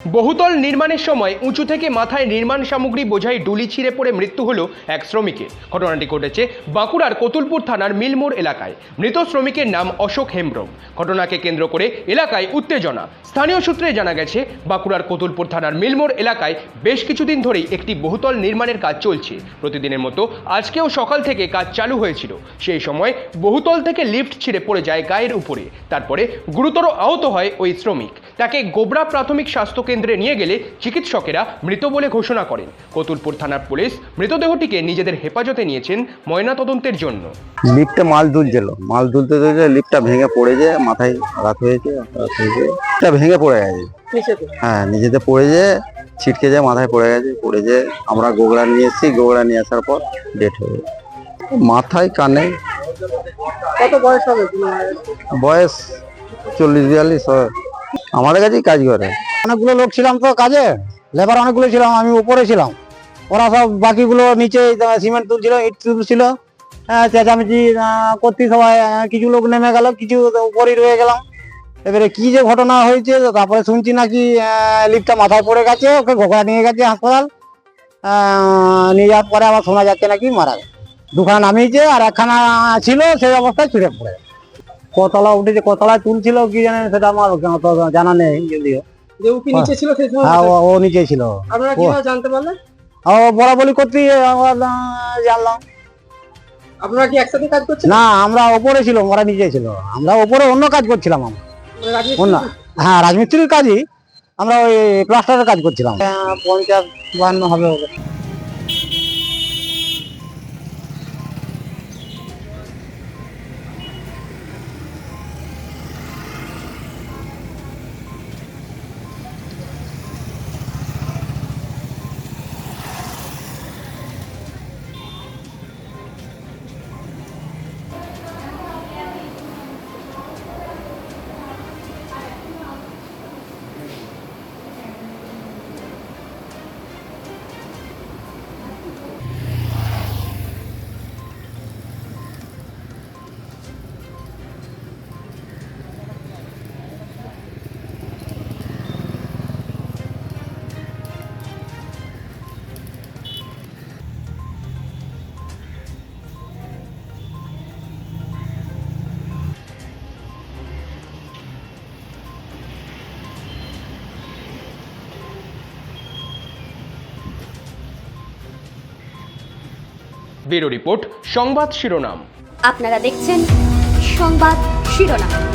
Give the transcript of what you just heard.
বহুতল নির্মাণের সময় উঁচু থেকে মাথায় নির্মাণ সামগ্রী বোঝাই ডুলি ছিঁড়ে পড়ে মৃত্যু হলো এক শ্রমিকের। ঘটনাটি ঘটেছে বাঁকুড়ার কতুলপুর থানার মিলমোড় এলাকায়। মৃত শ্রমিকের নাম অশোক হেমব্রম। ঘটনাকে কেন্দ্র করে এলাকায় উত্তেজনা। স্থানীয় সূত্রে জানা গেছে, বাঁকুড়ার কতুলপুর থানার মিলমোড় এলাকায় বেশ কিছুদিন ধরেই একটি বহুতল নির্মাণের কাজ চলছে। প্রতিদিনের মতো আজকেও সকাল থেকে কাজ চালু হয়েছিল। সেই সময় বহুতল থেকে লিফট ছিঁড়ে পড়ে যায় গায়ের উপরে। তারপরে গুরুতর আহত হয় ওই শ্রমিক। তাকে গোবরা প্রাথমিক স্বাস্থ্য কেন্দ্রে নিয়ে গেলে চিকিৎসকেরা মৃত বলে ঘোষণা করেন। কতুলপুর থানার পুলিশ মৃতদেহটিকে নিজেদের হেফাজতে নিয়েছেন ময়নাতদন্তের জন্য। লিফটে মাল তুলতে লিফটটা ভেঙে পড়ে যায়, মাথায় আঘাত হয়েছে, লিফটটা ভেঙে পড়ে গেছে। হ্যাঁ, নিজেতে পড়ে যায়, ছিটকে যায়, মাথায় পড়ে গেছে। পড়ে যায় আমরা গোগড়া নিয়ে এসেছি। গোগড়া নিয়ে আসার পর ডেথ হয়ে গেছে। মাথায় কানে। কত বয়স হবে? বয়স 40-42 হয়। আমাদের কাছেই কাজ করে। অনেকগুলো লোক ছিলাম তো কাজে, লেবার অনেকগুলো ছিলাম, আমি উপরে ছিলাম, ওরা সব বাকিগুলো নিচে সিমেন্ট তুলছিল, ইট তুলছিল। চেঁচামেচি করতে সবাই, কিছু লোক নেমে গেল, কিছু উপরেই রয়ে গেলাম। এবারে কি যে ঘটনা হয়েছে, তারপরে শুনছি নাকি লিফটটা মাথায় পড়ে গেছে, ওকে ঘোগড়া নিয়ে গেছে হাসপাতাল। নিয়ে যাওয়ার পরে আবার শোনা যাচ্ছে নাকি মারা গেছে। দুখানা নামিয়েছে আর একখানা ছিল সেই অবস্থায় ছুটে পড়ে গেছে। কতলা উঠেছে, কতলায় তুলছিল কি জানেন, সেটা আমার জানা নেই। যদিও যে ও কি নিচে ছিল সেই সময়? হ্যাঁ, ও নিচে ছিল। আপনারা কিভাবে জানতে পারলেন? ও বলা বলি করতে জানলাম। আপনারা কি একসাথে কাজ করছেন? না, আমরা ওপরে ছিল, ওরা নিচে ছিল। আমরা ওপরে অন্য কাজ করছিলাম। আমরা অন্য, হ্যাঁ, রাজমিস্ত্রির কাজই। আমরা ওই প্লাস্টারের কাজ করছিলাম। 50-52 হবে ওকে। ব্যুরো রিপোর্ট, সংবাদ শিরোনাম। আপনারা দেখছেন সংবাদ শিরোনাম।